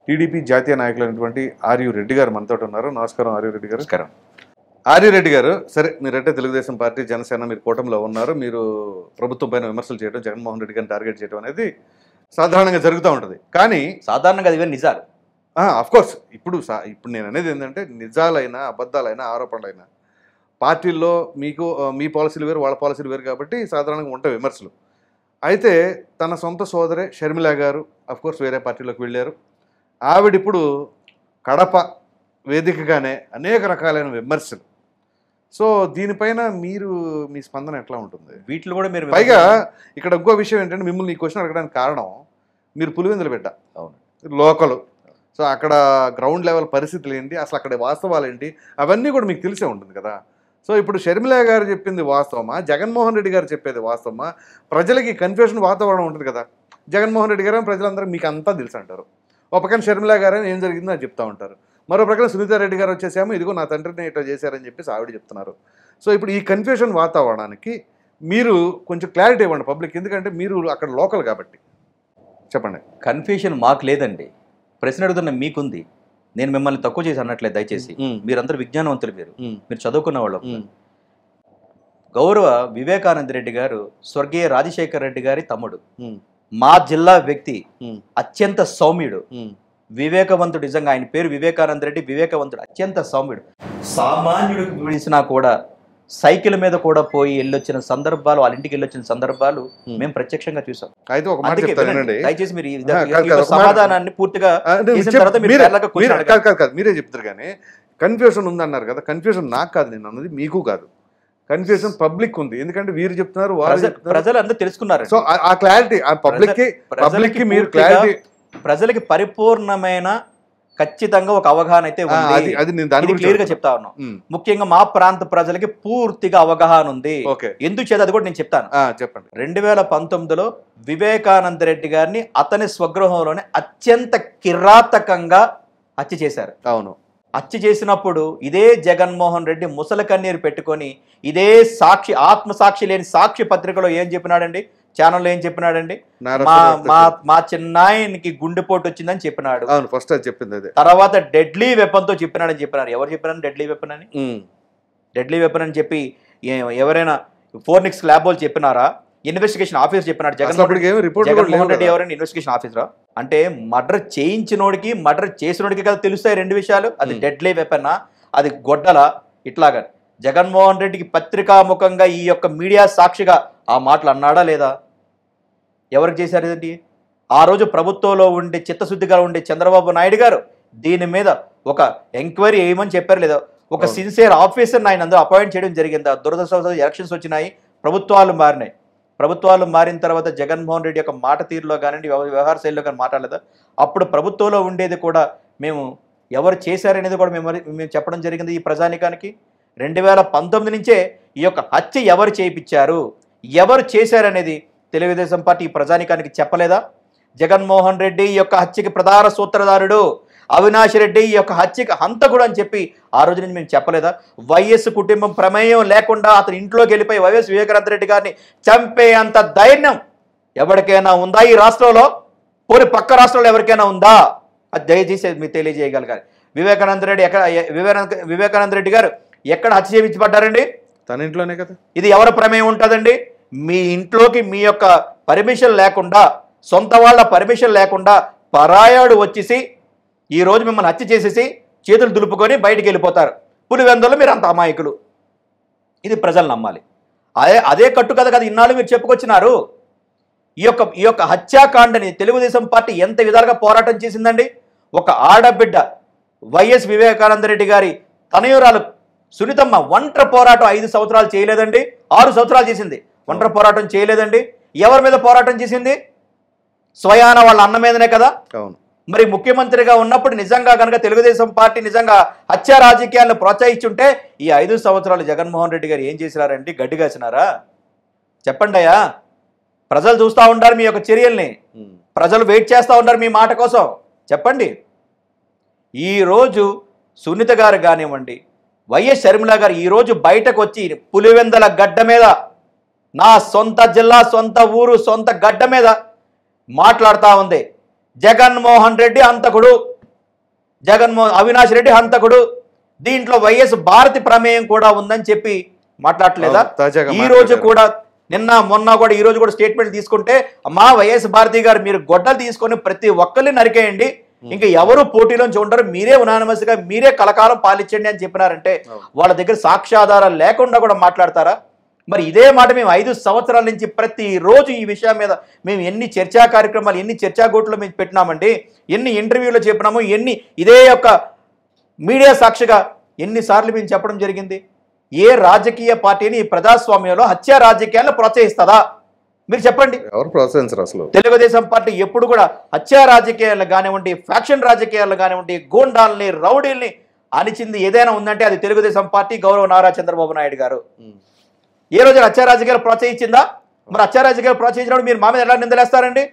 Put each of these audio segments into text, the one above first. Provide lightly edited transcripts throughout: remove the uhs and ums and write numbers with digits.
TDP జాతీయ నాయకులైనటువంటి ఆర్యు రెడ్డి గారు మనతో ఉన్నారు. నమస్కారం ఆర్యు రెడ్డి గారు. నమస్కారం. ఆర్యు రెడ్డి గారు, సరే మీరంటే తెలుగుదేశం పార్టీ, జనసేన మీరు కూటమిలో ఉన్నారు. మీరు ప్రభుత్వం పైన విమర్శలు చేయడం, జగన్మోహన్ రెడ్డి గారిని టార్గెట్ చేయడం అనేది సాధారణంగా జరుగుతూ ఉంటుంది. కానీ సాధారణంగా అది నిజాలు. అఫ్కోర్స్ ఇప్పుడు నేను అనేది ఏంటంటే, నిజాలైనా అబద్ధాలైనా ఆరోపణలైనా పార్టీల్లో మీకు మీ పాలసీలు వేరు, వాళ్ళ పాలసీలు వేరు కాబట్టి సాధారణంగా ఉంటాయి విమర్శలు. అయితే తన సొంత సోదరే షర్మిల గారు అఫ్కోర్స్ వేరే పార్టీలోకి వెళ్ళారు. ఆవిడిప్పుడు కడప వేదికగానే అనేక రకాలైన విమర్శలు. సో దీనిపైన మీ స్పందన ఎట్లా ఉంటుంది? వీటిలో కూడా మీరు పైగా ఇక్కడ ఇంకో విషయం ఏంటంటే, మిమ్మల్ని ఈ క్వశ్చన్ అడగడానికి కారణం, మీరు పులివెందుల బిడ్డ, అవును, లోకలు. సో అక్కడ గ్రౌండ్ లెవెల్ పరిస్థితులు ఏంటి, అసలు అక్కడ వాస్తవాలు ఏంటి, అవన్నీ కూడా మీకు తెలిసే ఉంటుంది కదా. సో ఇప్పుడు షర్మిల గారు చెప్పింది వాస్తవమా, జగన్మోహన్ రెడ్డి గారు చెప్పేది వాస్తవమా? ప్రజలకి కన్ఫ్యూషన్ వాతావరణం ఉంటుంది కదా. జగన్మోహన్ రెడ్డి గారు ప్రజలందరూ మీకు అంతా తెలుసు అంటారు, ఒక ప్రక్కన షర్మిల గారు ఏం జరిగిందో అది చెప్తా ఉంటారు, మరో ప్రక్కన సునీతారెడ్డి గారు వచ్చేసేమో ఇదిగో నా తండ్రిని ఇట్లా చేశారని చెప్పేసి ఆవిడ చెప్తున్నారు. సో ఇప్పుడు ఈ కన్ఫ్యూషన్ వాతావరణానికి మీరు కొంచెం క్లారిటీ ఇవ్వండి పబ్లిక్, ఎందుకంటే మీరు అక్కడ లోకల్ కాబట్టి. చెప్పండి. కన్ఫ్యూషన్ మాకు లేదండి, ప్రశ్న అడుగుతున్న మీకుంది. నేను మిమ్మల్ని తక్కువ చేసి అనట్లేదు, దయచేసి. మీరందరూ విజ్ఞానవంతులు, మీరు చదువుకున్న వాళ్ళు. గౌరవ వివేకానంద రెడ్డి గారు స్వర్గీయ రాజశేఖర రెడ్డి గారి తమ్ముడు, మా జిల్లా వ్యక్తి, అత్యంత సౌమ్యుడు, వివేకవంతుడు. నిజంగా ఆయన పేరు వివేకానంద రెడ్డి, వివేకవంతుడు, అత్యంత సౌమ్యుడు. సామాన్యుడికి పిలిచినా కూడా సైకిల్ మీద కూడా పోయి వెళ్ళొచ్చిన సందర్భాలు, వాళ్ళ ఇంటికి వెళ్ళొచ్చిన సందర్భాలు మేము ప్రత్యక్షంగా చూసాం. అయితే ఒక మాట చెప్తానండి, దయచేసి మీరు సమాధానాన్ని పూర్తిగా మీరే చెప్తారు. కానీ కన్ఫ్యూషన్ ఉంది అన్నారు కదా, కన్ఫ్యూషన్ నాకు కాదు, నేను అన్నది మీకు కాదు. కన్ఫ్యూషన్ పబ్లిక్ ఉంది, ఎందుకంటే వీరు చెప్తున్నారు, ప్రజలు అందరూ తెలుసుకున్నారు. సో ఆ క్లారిటీ పబ్లిక్ కి మీరు క్లారిటీ, ప్రజలకి పరిపూర్ణమైన ఖచ్చితంగా ఒక అవగాహన అయితే క్లియర్ గా చెప్తా ఉన్నాం. ముఖ్యంగా మా ప్రాంత ప్రజలకి పూర్తిగా అవగాహన ఉంది. ఎందుకు చేత అది కూడా నేను చెప్తాను. చెప్పండి. 2019లో వివేకానంద రెడ్డి గారిని అతని స్వగృహంలోనే అత్యంత కిరాతకంగా హత్య చేశారు. అవును. హత్య చేసినప్పుడు ఇదే జగన్మోహన్ రెడ్డి ముసలి కన్నీరు పెట్టుకొని ఇదే సాక్షి, ఆత్మసాక్షి లేని సాక్షి పత్రికలో ఏం చెప్పినాడండి, ఛానల్లో ఏం చెప్పినాడండి, మా చిన్నాయనికి గుండెపోటు వచ్చిందని చెప్పినాడు. ఫస్ట్ చెప్పింది. తర్వాత డెడ్లీ వెపన్ తో చెప్పినాడని చెప్పినారు. ఎవరు చెప్పినారు డెడ్లీ వెపన్ అని? డెడ్లీ వెపన్ అని చెప్పి ఎవరైనా ఫోర్నిక్స్ ల్యాబ్ వాళ్ళు చెప్పినారా? ఇన్వెస్టిగేషన్ ఆఫీసర్ చెప్పినాడు. జగన్మోహన్ రెడ్డి ఎవరైనా ఇన్వెస్టిగేషన్ ఆఫీసరా? అంటే మర్డర్ చేయించినోడికి మర్డర్ చేసినోడికి కదా తెలుస్తాయి రెండు విషయాలు. అది డెడ్లీ వెపన్నా, అది గొడ్డలా? ఇట్లాగా జగన్మోహన్ రెడ్డికి పత్రికాముఖంగా ఈ యొక్క మీడియా సాక్షిగా ఆ మాటలు అన్నాడా లేదా? ఎవరికి చేశారు ఇదండి? ఆ రోజు ప్రభుత్వంలో ఉండే చిత్తశుద్ధిగా ఉండే చంద్రబాబు నాయుడు గారు దీని మీద ఒక ఎంక్వైరీ వేయమని చెప్పారు లేదా? ఒక సిన్సియర్ ఆఫీసర్ని ఆయన అందరూ అపాయింట్ చేయడం జరిగింది. దురదృష్టవశాత్తు ఎలక్షన్స్ వచ్చినాయి, ప్రభుత్వాలు మారినాయి. ప్రభుత్వాలు మారిన తర్వాత జగన్మోహన్ రెడ్డి యొక్క మాట తీరులో కానివ్వండి, వ్యవహార శైలిలో కానీ మాట్లాడలేదు. అప్పుడు ప్రభుత్వంలో ఉండేది కూడా మేము ఎవరు చేశారనేది కూడా మేము చెప్పడం జరిగింది ఈ ప్రజానికానికి. 2019 నుంచే ఈ యొక్క హత్య ఎవరు చేయించారు, ఎవరు చేశారనేది తెలుగుదేశం పార్టీ ఈ ప్రజానికానికి చెప్పలేదా? జగన్మోహన్ రెడ్డి ఈ యొక్క హత్యకి ప్రధాన సూత్రధారుడు, అవినాష్ రెడ్డి ఈ యొక్క హత్యకి హంతకుడు అని చెప్పి ఆ రోజు నుంచి మేము చెప్పలేదా? వైఎస్ కుటుంబం ప్రమేయం లేకుండా అతని ఇంట్లోకి వెళ్ళిపోయి వైఎస్ వివేకానంద రెడ్డి గారిని చంపే అంత ధైర్యం ఎవరికైనా ఉందా ఈ రాష్ట్రంలో? పోనీ పక్క రాష్ట్రంలో ఎవరికైనా ఉందా? అది దయచేసి మీరు తెలియజేయగలగాలి. వివేకానంద రెడ్డి గారు ఎక్కడ హత్య చేయించబడ్డారండి? తన ఇంట్లోనే కదా. ఇది ఎవరి ప్రమేయం ఉంటుందండి? మీ ఇంట్లోకి మీ యొక్క పర్మిషన్ లేకుండా, సొంత వాళ్ళ పర్మిషన్ లేకుండా పరాయాడు వచ్చేసి ఈరోజు మిమ్మల్ని హత్య చేసేసి చేతులు దులుపుకొని బయటికి వెళ్ళిపోతారు. పులివెందులో మీరు అంత అమాయకులు, ఇది ప్రజలు నమ్మాలి. అదే కట్టు కదా కదా ఇన్నాళ్ళు మీరు చెప్పుకొచ్చినారు. ఈ యొక్క హత్యాకాండని తెలుగుదేశం పార్టీ ఎంత విధాలుగా పోరాటం చేసిందండి. ఒక ఆడబిడ్డ వైఎస్ వివేకానంద రెడ్డి గారి తనయురాలు సునీతమ్మ ఒంటరి పోరాటం 5 సంవత్సరాలు చేయలేదండి, 6 సంవత్సరాలు చేసింది. ఒంటరి పోరాటం చేయలేదండి. ఎవరి మీద పోరాటం చేసింది? స్వయాన వాళ్ళ అన్న మీదనే కదా. మరి ముఖ్యమంత్రిగా ఉన్నప్పుడు నిజంగా కనుక తెలుగుదేశం పార్టీ నిజంగా హత్య రాజకీయాలను ప్రోత్సహించుంటే ఈ 5 సంవత్సరాలు జగన్మోహన్ రెడ్డి గారు ఏం చేసినారండి? గడ్డి కాసినారా? చెప్పండి అయ్యా. ప్రజలు చూస్తూ ఉంటారు మీ యొక్క చర్యల్ని, ప్రజలు వెయిట్ చేస్తూ ఉంటారు మీ మాట కోసం. చెప్పండి. ఈరోజు సునీత గారు కానివ్వండి, వైఎస్ షర్మిల గారు ఈరోజు బయటకు వచ్చి పులివెందల గడ్డ మీద, నా సొంత జిల్లా, సొంత ఊరు, సొంత గడ్డ మీద మాట్లాడుతూ ఉంది. జగన్మోహన్ రెడ్డి హంతకుడు, అవినాష్ రెడ్డి హంతకుడు, దీంట్లో వైఎస్ భారతి ప్రమేయం కూడా ఉందని చెప్పి మాట్లాడలేదా? ఈ రోజు కూడా నిన్న మొన్న కూడా ఈ రోజు కూడా స్టేట్మెంట్ తీసుకుంటే అమ్మా వైఎస్ భారతి గారు మీరు గొడ్డలు తీసుకొని ప్రతి ఒక్కరిని నరికేయండి, ఇంకా ఎవరు పోటీలోంచి ఉండరు, మీరే ఉనానమస్ గా మీరే కలకాలం పాలించండి అని చెప్పినారంటే వాళ్ళ దగ్గర సాక్ష్యాధారాలు లేకుండా కూడా మాట్లాడతారా? మరి ఇదే మాట మేము 5 సంవత్సరాల నుంచి ప్రతిరోజు ఈ విషయం మీద మేము ఎన్ని చర్చా కార్యక్రమాలు, ఎన్ని చర్చా గోట్లు మేము పెట్టినామండి, ఎన్ని ఇంటర్వ్యూలు చెప్పినాము, ఇదే యొక్క మీడియా సాక్షిగా ఎన్నిసార్లు మేము చెప్పడం జరిగింది. ఏ రాజకీయ పార్టీని ఈ ప్రజాస్వామ్యంలో హత్య రాజకీయాలను ప్రోత్సహిస్తుందా? మీరు చెప్పండి. ఎవరు ప్రోత్సహించరు అసలు. తెలుగుదేశం పార్టీ ఎప్పుడు కూడా హత్య రాజకీయాలు కానివ్వండి, ఫ్యాక్షన్ రాజకీయాలు కానివ్వండి, గూండాల్ని రౌడీల్ని అణిచింది ఏదైనా ఉందంటే అది తెలుగుదేశం పార్టీ, గౌరవ నారా చంద్రబాబు నాయుడు గారు. ఏ రోజు హత్య రాజకీయాలు ప్రోత్సహించిందా? మరి హత్య రాజకీయాలు ప్రోత్సహించినప్పుడు మీరు మా మీద ఎలా నిందలేస్తారండి?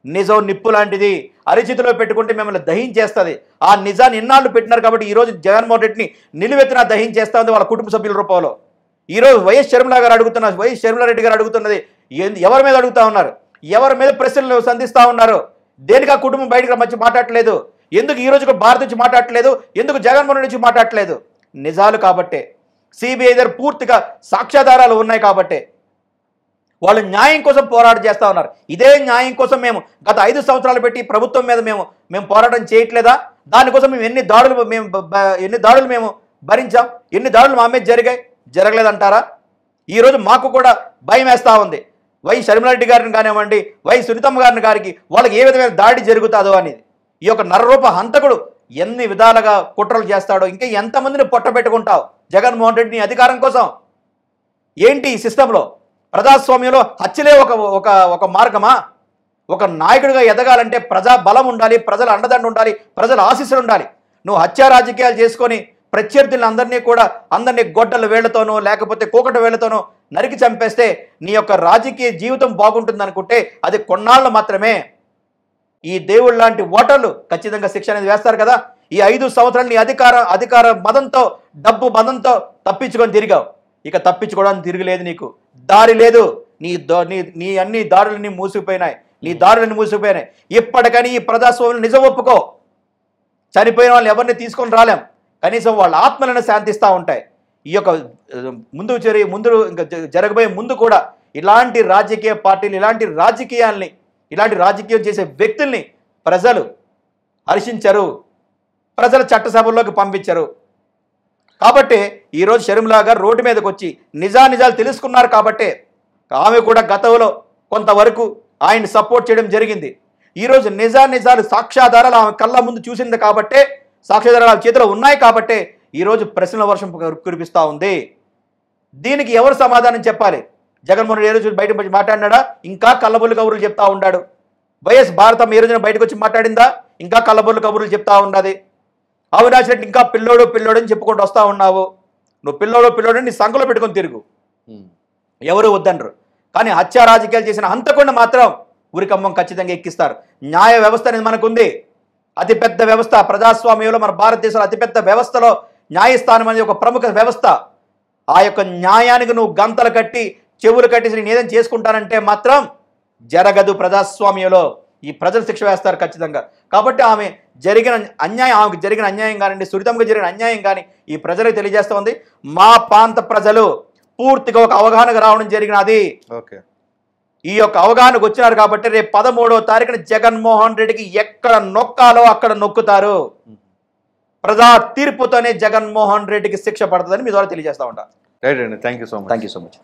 నిజం నిప్పు లాంటిది, అరిచితిలో పెట్టుకుంటే మిమ్మల్ని దహించేస్తుంది. ఆ నిజాన్ని ఇన్నాళ్ళు పెట్టినారు కాబట్టి ఈరోజు జగన్మోహన్ రెడ్డిని నిలువెత్తిన దహించేస్తా ఉంది వాళ్ళ కుటుంబ సభ్యుల రూపంలో. ఈరోజు వైఎస్ షర్మిలారెడ్డి గారు అడుగుతున్నది ఎవరి మీద అడుగుతా ఉన్నారు? ఎవరి మీద ప్రశ్నలు సంధిస్తా ఉన్నారు? దేనికి ఆ కుటుంబం బయటకు మంచి మాట్లాడట్లేదు? ఎందుకు ఈ రోజు భారత్ నుంచి మాట్లాడట్లేదు? ఎందుకు జగన్మోహన్ రెడ్డి నుంచి మాట్లాడట్లేదు? నిజాలు కాబట్టే, సిబిఐ దగ్గర పూర్తిగా సాక్ష్యాధారాలు ఉన్నాయి కాబట్టే వాళ్ళు న్యాయం కోసం పోరాటం చేస్తూ ఉన్నారు. ఇదే న్యాయం కోసం మేము గత 5 సంవత్సరాలు పెట్టి ప్రభుత్వం మీద మేము పోరాటం చేయట్లేదా? దానికోసం మేము ఎన్ని దాడులు మేము భరించాం, ఎన్ని దాడులు మా మీద జరగలేదంటారా? ఈరోజు మాకు కూడా భయం వేస్తూ ఉంది. వై షర్మిలారెడ్డి గారిని కానివ్వండి, వై సునీతమ్మ గారికి వాళ్ళకి ఏ విధమైన దాడి జరుగుతుందో అనేది. ఈ యొక్క నరరూప హంతకుడు ఎన్ని విధాలుగా కుట్రలు చేస్తాడో, ఇంకా ఎంతమందిని పొట్టబెట్టుకుంటావు జగన్మోహన్ రెడ్డిని అధికారం కోసం? ఏంటి ఈ సిస్టంలో? ప్రజాస్వామ్యంలో హత్యలే ఒక మార్గమా? ఒక నాయకుడిగా ఎదగాలంటే ప్రజా బలం ఉండాలి, ప్రజల అండదండ ఉండాలి, ప్రజల ఆశీస్సులు ఉండాలి. నువ్వు హత్య రాజకీయాలు చేసుకొని ప్రత్యర్థులను అందరినీ గొడ్డల వేళ్లతోనో లేకపోతే కూకట వేళ్లతోనో నరికి చంపేస్తే నీ యొక్క రాజకీయ జీవితం బాగుంటుంది అనుకుంటే అది కొన్నాళ్ళు మాత్రమే. ఈ దేవుళ్ళ లాంటి ఓటర్లు ఖచ్చితంగా శిక్ష అనేది వేస్తారు కదా. ఈ 5 సంవత్సరాలు నీ అధికార మదంతో, డబ్బు మదంతో తప్పించుకొని తిరిగావు. ఇక తప్పించుకోవడానికి తిరగలేదు, నీకు దారి లేదు. నీ అన్ని దారులన్నీ మూసిపోయినాయి, ఇప్పటికని ఈ ప్రజాస్వామ్యం నిజం ఒప్పుకో. చనిపోయిన వాళ్ళు ఎవరిని తీసుకొని రాలేం, కనీసం వాళ్ళ ఆత్మలను శాంతిస్తూ ఉంటాయి. ఈ యొక్క ముందు ఇంకా జరగబోయే ముందు కూడా ఇలాంటి రాజకీయ పార్టీలు, ఇలాంటి రాజకీయం చేసే వ్యక్తుల్ని ప్రజలు హర్షించరు, ప్రజల చట్టసభల్లోకి పంపించరు. కాబట్టి ఈరోజు షర్మిలా గారు రోడ్డు మీదకి వచ్చి నిజాలు తెలుసుకున్నారు కాబట్టే ఆమె కూడా గతంలో కొంతవరకు ఆయన్ని సపోర్ట్ చేయడం జరిగింది. ఈరోజు నిజాలు సాక్ష్యాధారాలు ఆమె కళ్ళ ముందు చూసింది కాబట్టే, సాక్ష్యాధారాలు చేతిలో ఉన్నాయి కాబట్టే ఈరోజు ప్రశ్నల వర్షం కురిపిస్తూ ఉంది. దీనికి ఎవరు సమాధానం చెప్పాలి? జగన్మోహన్ రెడ్డి ఏ రోజు బయట వచ్చి మాట్లాడినాడా? ఇంకా కళ్ళబొల్లు కబుర్లు చెప్తా ఉన్నాడు. వైఎస్ భారతమ్మ ఏ రోజున బయటకు వచ్చి మాట్లాడిందా? ఇంకా కళ్ళబొల్లు కబుర్లు చెప్తా ఉన్నది. అవినాష్ రెడ్డి ఇంకా పిల్లోడు అని చెప్పుకుంటూ వస్తూ ఉన్నావు. నువ్వు పిల్లోడు నీ సంఖలో పెట్టుకొని తిరుగు, ఎవరు వద్దనరు. కానీ హత్య రాజకీయాలు చేసిన హంతకుండా మాత్రం ఉరికమ్మం ఖచ్చితంగా ఎక్కిస్తారు. న్యాయ వ్యవస్థ అనేది మనకుంది, అతిపెద్ద వ్యవస్థ ప్రజాస్వామ్యంలో, మన భారతదేశంలో అతిపెద్ద వ్యవస్థలో న్యాయస్థానం అనేది ఒక ప్రముఖ వ్యవస్థ. ఆ యొక్క న్యాయానికి నువ్వు గంతలు కట్టి చెవులు కట్టేసి నేను ఏదైనా చేసుకుంటానంటే మాత్రం జరగదు. ప్రజాస్వామ్యంలో ఈ ప్రజలు శిక్ష వేస్తారు ఖచ్చితంగా. కాబట్టి ఆమెకు జరిగిన అన్యాయం కానివ్వండి, సురితంగా జరిగిన అన్యాయం కానీ ఈ ప్రజలకు తెలియజేస్తూ ఉంది. మా ప్రాంత ప్రజలు పూర్తిగా ఒక అవగాహనకు రావడం జరిగినది. ఈ యొక్క అవగాహనకు వచ్చినారు కాబట్టి రేపు 13వ తారీఖున జగన్మోహన్ రెడ్డికి ఎక్కడ నొక్కాలో అక్కడ నొక్కుతారు. ప్రజా తీర్పుతోనే జగన్మోహన్ రెడ్డికి శిక్ష పడుతుందని మీ ద్వారా తెలియజేస్తా ఉంటా. రైట్ అండి, thank you so much. Thank you so much.